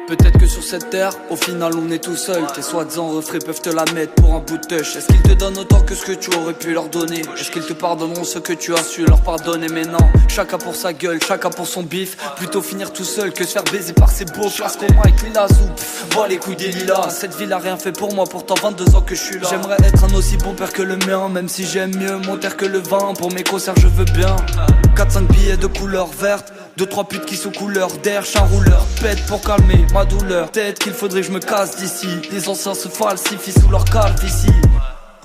Peut-être que sur cette terre, au final on est tout seul. Tes soi-disant refrains peuvent te la mettre pour un bout de touch. Est-ce qu'ils te donnent autant que ce que tu aurais pu leur donner? Est-ce qu'ils te pardonneront ce que tu as su leur pardonner? Mais non, chacun pour sa gueule, chacun pour son bif. Plutôt finir tout seul que se faire baiser par ses beaux flasques au Mike Lilazou. Vois les couilles des lilas. Cette ville a rien fait pour moi, pourtant 22 ans que je suis là. J'aimerais être un aussi bon père que le mien, même si j'aime mieux mon terre que le vin. Pour mes concerts je veux bien 4-5 billets de couleur verte, 2-3 putes qui sont couleur d'air. J'suis un rouleur, pète pour calmer ma douleur. Peut-être qu'il faudrait que je me casse d'ici. Les anciens se falsifient sous leur calvitie.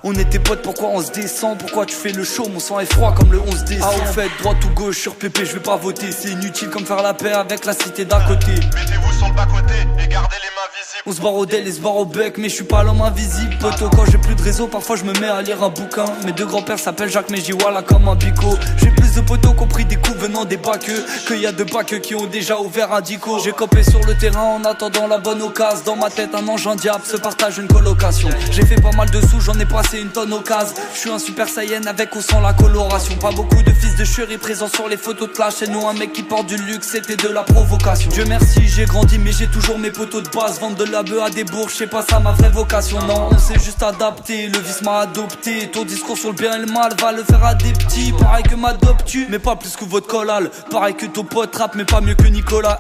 On était potes, pourquoi on se descend? Pourquoi tu fais le show? Mon sang est froid comme le 11 décembre. Ah au fait, droite ou gauche sur PP, je vais pas voter. C'est inutile comme faire la paix avec la cité d'à côté. Mettez-vous sur le bas-côté et gardez les mains visibles. On se barre au dél et se barre au bec, mais je suis pas l'homme invisible. Poto, quand j'ai plus de réseau, parfois je me mets à lire un bouquin. Mes deux grands-pères s'appellent Jacques, mais j'y voilà comme un bico. J'ai plus de potos qui ont pris des coups venant des baqueux qu'il y a de baqueux qui ont déjà ouvert un dico. J'ai campé sur le terrain en attendant la bonne occasion. Dans ma tête un ange, un diable se partage une colocation. J'ai fait pas mal de sous, j'en ai passé une tonne au cases. Je suis un super saiyan avec ou sans la coloration. Pas beaucoup de fils de chéri présents sur les photos de clash. C'est nous un mec qui porte du luxe, c'était de la provocation. Dieu merci, j'ai grandi mais j'ai toujours mes potos de base. Vendre de la bœuf à des bourges, c'est pas ça ma vraie vocation. Non, on s'est juste adapté, le vice m'a adopté. Ton discours sur le bien et le mal va le faire à des petits. Pareil que m'adopte-tu, mais pas plus que votre collal. Pareil que ton pote rap, mais pas mieux que Nicolas.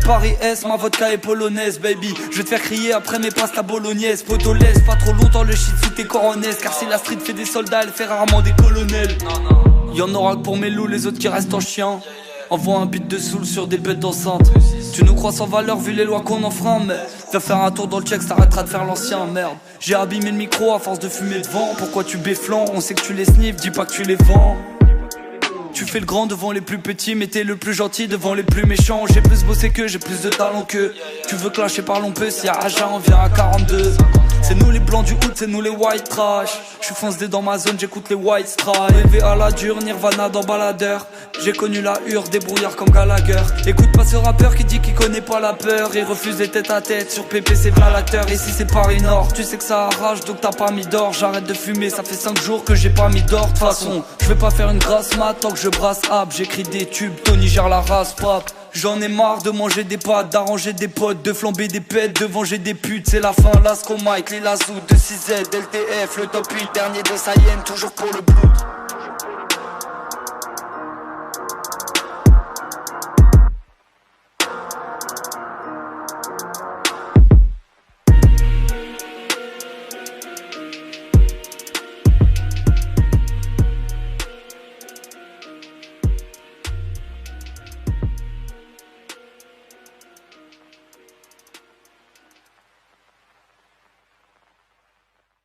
Paris S, ma vodka est polonaise, baby. Je vais te faire crier après mes passes la bolognaise. Poto laisse pas trop longtemps le shit sous tes coronesses. Car si la street fait des soldats, elle fait rarement des colonels. Y'en aura que pour mes loups, les autres qui restent en chien. Envoie un beat de soul sur des bêtes enceintes. Tu nous crois sans valeur vu les lois qu'on enfreint, mais viens faire un tour dans le check, t'arrêteras de faire l'ancien, merde. J'ai abîmé le micro à force de fumer devant. Pourquoi tu béflancs? On sait que tu les sniffes, dis pas que tu les vends. Tu fais le grand devant les plus petits, mais t'es le plus gentil devant les plus méchants. J'ai plus bossé que, j'ai plus de talent que. Tu veux clasher, parlons peu, si à Aja on vient à 42. C'est nous les blancs du hood, c'est nous les white trash. Je suis foncé dans ma zone, j'écoute les white stripes. Élevé à la dure, Nirvana dans baladeur. J'ai connu la hure, débrouillard comme Gallagher. Écoute pas ce rappeur qui dit qu'il connaît pas la peur. Il refuse les têtes à tête, sur PP c'est valateur. Ici c'est Paris Nord, tu sais que ça arrache donc t'as pas mis d'or. J'arrête de fumer, ça fait 5 jours que j'ai pas mis d'or. De toute façon, je vais pas faire une grasse mat tant que je brasse ab. J'écris des tubes, Tony gère la race pop. J'en ai marre de manger des pâtes, d'arranger des potes, de flamber des pètes, de venger des putes. C'est la fin, Lasco Mike, Lilazou, 2-6Z, LTF, le top 8, dernier de Sayen, toujours pour le blood.